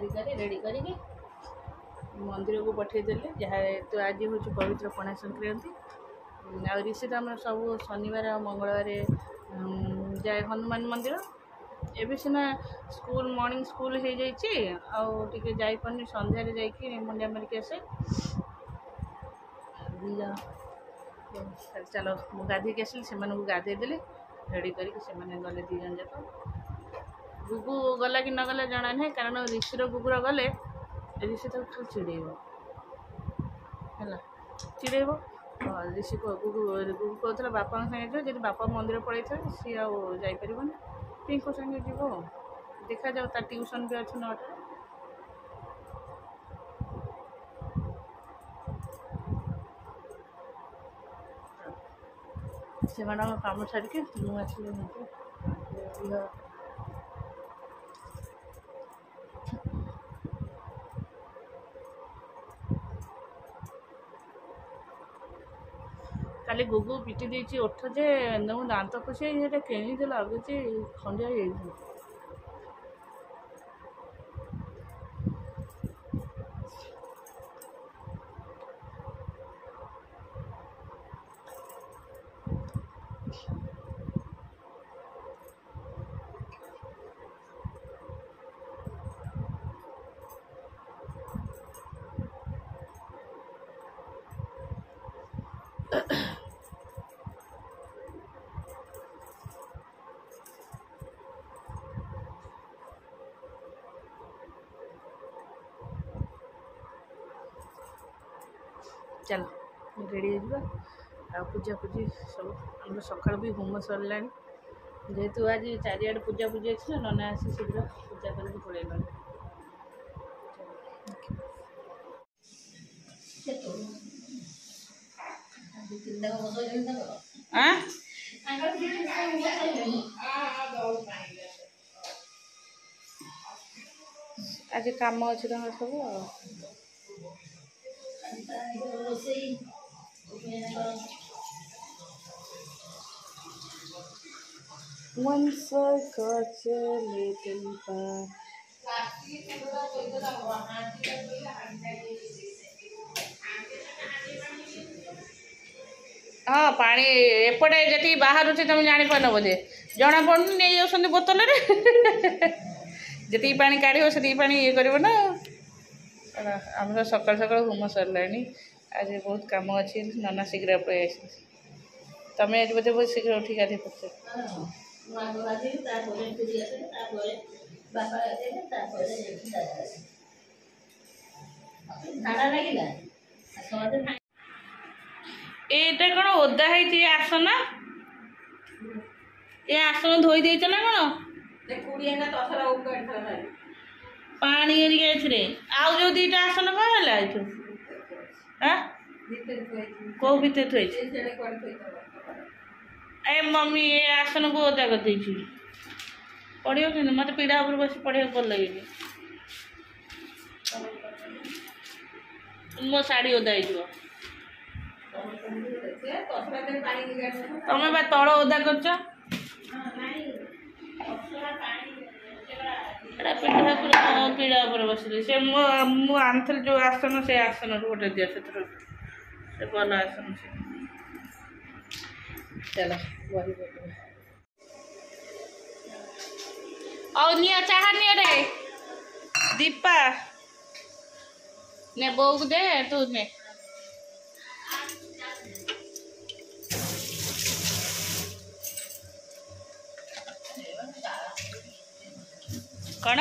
गाधी कर रेडी करके मंदिर को पठेदेले जहाँ तो आज हूँ पवित्र पणा संक्रांति आ ऋषि तो आम सब शनिवार और मंगलवार जाए हनुमान मंदिर एबे सीना स्कूल मॉर्निंग स्कूल हो जाइए जापारे संध्यारे जाकि मुंडिया मारिक आसे चलो मु गाधी के आसली से गाधेदेली रेडी करके गले दी जन जाक गुगु गला कि न गला जना ना कारण ऋषिर गुगुर गले ऋषि तो खाली चिड़ेब है चिड़ेब ऋषि गुगु कहला बापा सागे जब बापा मंदिर पड़े थे सी आईपर पिंकु सागे जीव देखा जाओ तार ट्यूशन भी अच्छे 9टा से काम सारिके मुझे काली गुगु पिटी देती ओठ जे दांत खसी केमी लगुच खंडिया चलो रेडी हो पूजा पूजी सब आम सका भी होम सरला जेहेतु आज चारिआड पूजा पूजी अच्छे नना आसी शीघ्र पूजा करके पड़ेगा आज काम अच्छे सब One circuit little bar. हाँ पानी एपटे जी बाहर तुम जापार बोधे जना पड़ू नहीं जाऊँ बोतल जी पा काढ़ से पा ये कर ना आम सकाल सकाल होम सरला आज बहुत कम अच्छी नना शीघ्र पड़े तुम आज बोधे बहुत शीघ्र उठी गाधे पड़े ये कौन ओदा है आसन ये आसन धोई देच ना कौन पानी आउ जो दीटा आसन कौन है कौ भर थोड़ी ए मम्मी ये आसन को ओदा कर पढ़ो कि मत पीढ़ा उपर बस पढ़ा भल लगे मो शाढ़ी ओदा हो तमें तल ओदा कर पीढ़ा उपर बस से मु आनी जो आसन से आसन गोटे दिया से भल आसन से चलो बही और निया चाह निया रे दीपा ने बो को दे तू ने कौन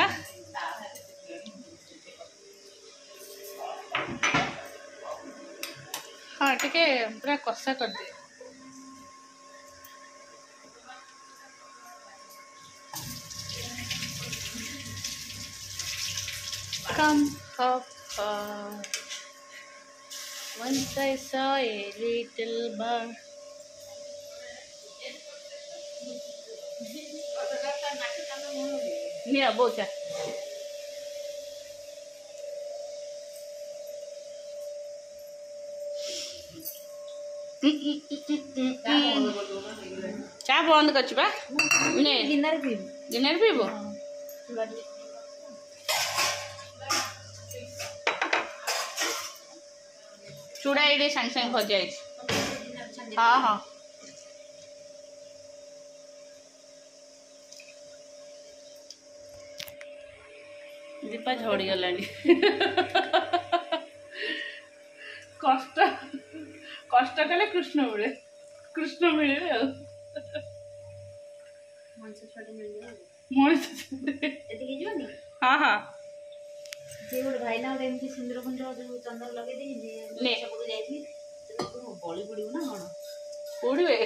हाँ टे पूरा कषा कर दे Come up once I saw a little bird. Nia bocha. चा बंद कर चुका ने डिनर पीबो चूड़ा ये सांगे सांगे भजा हाँ हाँ दीपा झड़ी गलानी कष्ट कष्ट कले कृष्ण मिले हाँ हाँ भाई ना गोटे सिंदूर कुंज चंदन लगे बड़ी पड़ो ना कौन उड़े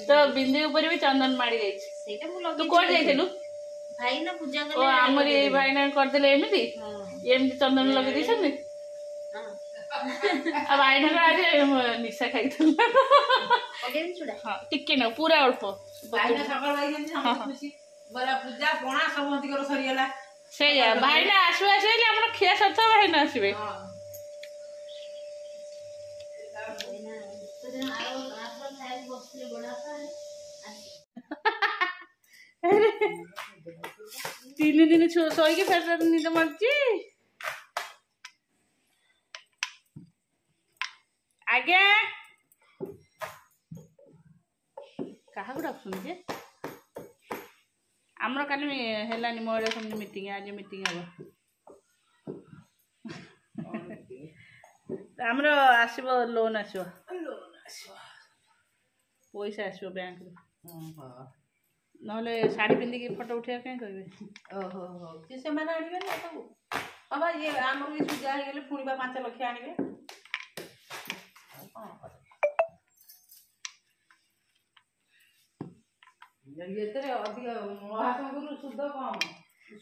तो बिंदी ऊपर भी चंदन मारी गई तू कौन जाइलु भाई ना पूजा ओ आमर ये भाई ना कर देले एमिति एमिति चंदन लगे दिसने अब भाई ना आज निशा खाई चूड़ा हां टिके ना पूरा अल्प भाई ना सकाळ भाई जेंति हम खुशी बरा पूजा पोणा सब हंती कर सरी गेला से भाई ना आसबे आसले अपन खिया सत भाई ना आसबे हां तीन दिन सोई के फिर निद मरची आगे कहा गुड सुन जे आमर काली हेलानी मोर समझ मीटिंग आज मीटिंग हम आमर आसबो लोन आसबो पैसा आसबो बैंक नहले साड़ी पिंधिकी फोटो उठा क्या कहे ओहो हो से माने आनिबे ना सब बाबा ये आमर भी सुजा हे गेले पुणी बा 5 लाख आनिबे ये तेरे अधिक महासंगुरु शुद्ध कम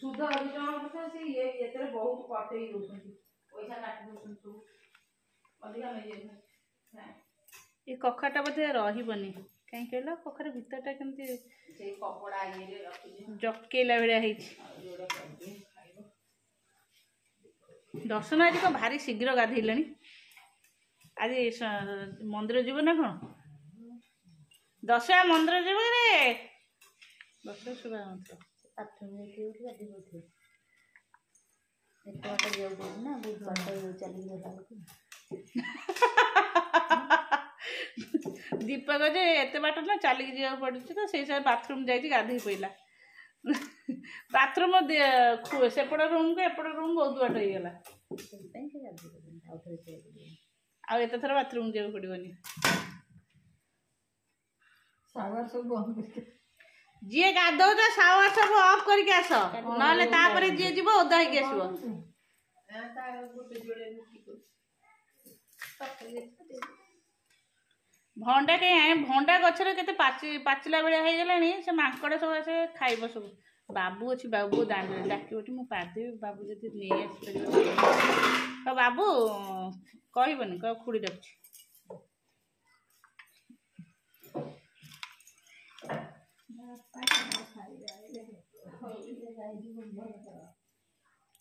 शुद्ध अधिक होता से ये तेरे बहुत काटे ही दोसंती पैसा काट दोसंती अधिक में ये कखाटा बोधे रहीबनी कहीं कहला कखार भीतरटा केमती से कपड़ा ये रखि जकेला बेड़ा है दर्शन आज को भारी शीघ्र गाधेले आज मंदिर जीव ना कौन दशा मंदिर जीव रे दशा सुबह दीपक जे एत बाट ना चलिक जा पड़ी तो से बाथरूम जाइए गाधे पड़ा बाथरूम सेपट रूम को एपट रूम बहुत बाट हो गला आते थर बाथरूम जा पड़ोनी जी गाधौ सावर सब अफ करके आस ना जी जीव ओदा होगी आसो भंडा कहीं भंडा गचर के पाचिला बेड़ा हो गला से माकड़ सब आसे खाइब सब बाबू अच्छी बाबू दांड डाक मुझे पारदेवी बाबू जब नहीं आसपर बाबू कहबनी कह खुड़ी रखी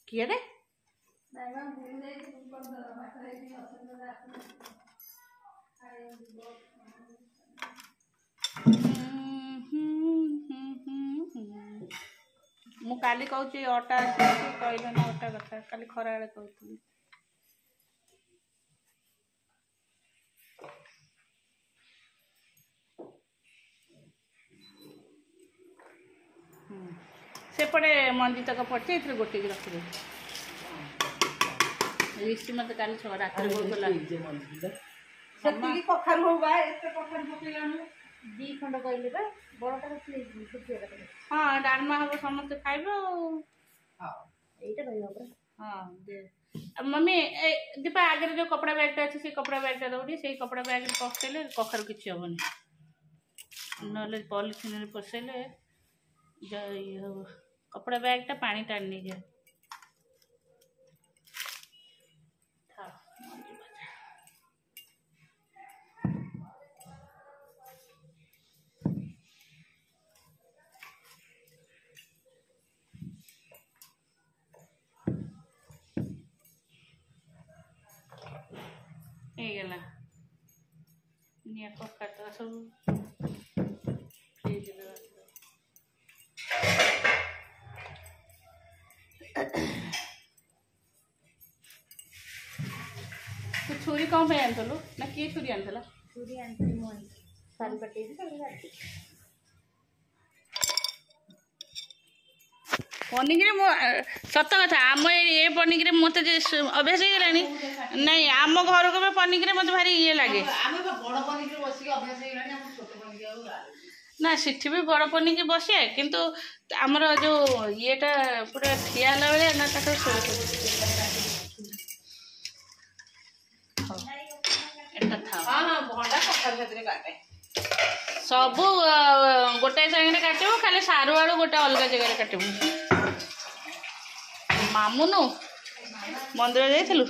किए रे मु काली कहूँ अटा कहल ना अटा कथा काली खरा कहती सेपटे मंजी तक पड़े ये गोटे रखिदे ऋषि मत काली रात कखार हो कखार पकड़ दी खंड कहले बड़टा हाँ डालमा हम समस्त खाइब हाँ मम्मी दीपा आगे जो कपड़ा बैगटा अच्छे से कपड़ा बैगटा दौड़ी से कपड़ा बैग पकड़े कखार किसी हेनी ना पॉलिथिन पसैले कपड़ा बैगटा पानी टाणी नहीं जाए कटा सब फ्रिज छुरी कौन पे आनथलु ना किए छुरी आनथला छुरी आनती मोई सारी पटेई तो काटी पनिकिरे मो सत कथा आम ए पनिकिरे मते जे अभ्यास हो गलानी नहीं आम घर को पनिकिरे मते भारी ये लागे आमे बड़ पनिकिरे बसिक अभ्यास हो गलानी हम छोट पनिकिरे आ ना सिठी भी बड़ पनिकी बसे किंतु आमर जो येटा पूरा ठिया हला बेले ना ताको एटा था हां हां भंडा कथा भीतर काटे सब गोटे संगे काटबो खाली सारू आलू गोटे अलग जगह काटबो मामुनु मंदिर जाइथिलु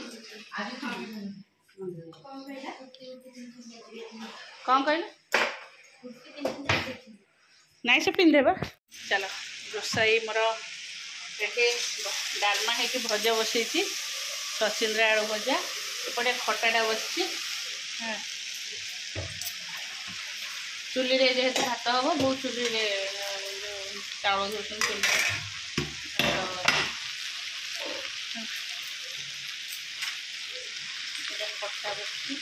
कौन कहले नहीं से पिंधे बा चलो रोसई मोर एटे डालमा है कि भजा बसई सचिंद्रा आलू भजा एपटे खटाटा बसची चुली रे जेहेतु भात हम बहुत चुली रे चाउल धोसन चुली खटा बसची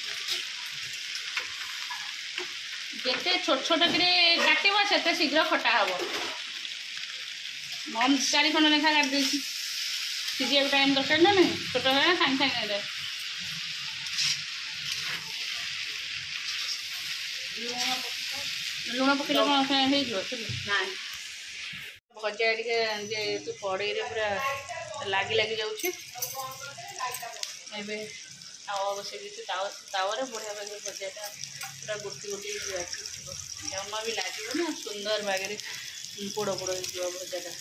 जिते छोट छोट काटब से शीघ्र खटा हम हम 4 खंड लेखा काट दे सीझे टाइम दरकार ना नहीं छोट है सागे सागे लुण पकड़े कौन हो भजा टे तू कड़े पूरा लगी लगी जाऊे बसे तावे बढ़िया भागे भजाटा पूरा गोटी गोटी जमा भी लगे ना सुंदर भागे पोड़ पोड़ हो भजाटा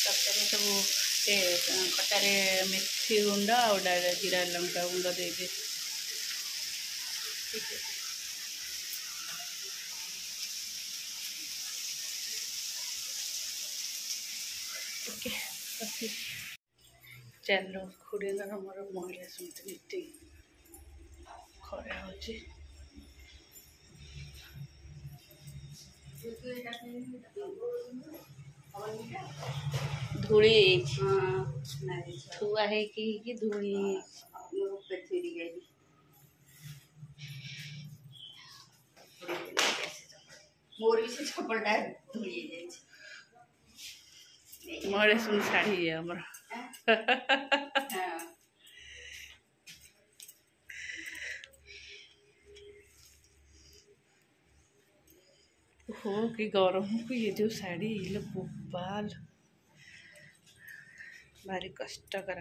तरकारी सब खटारे मेथी गुंड और जीरा लंका गुंड दे दे ओके चलो खुड़ी मोर महिला समिति मीटिंग खरा हो धूली थुआ है कि धूली मोर भी से चपलटा धुली मोरे सुन साड़ी है हमर हो कि गरम को ये जो साड़ी ये बोपाल भारी कष्टकर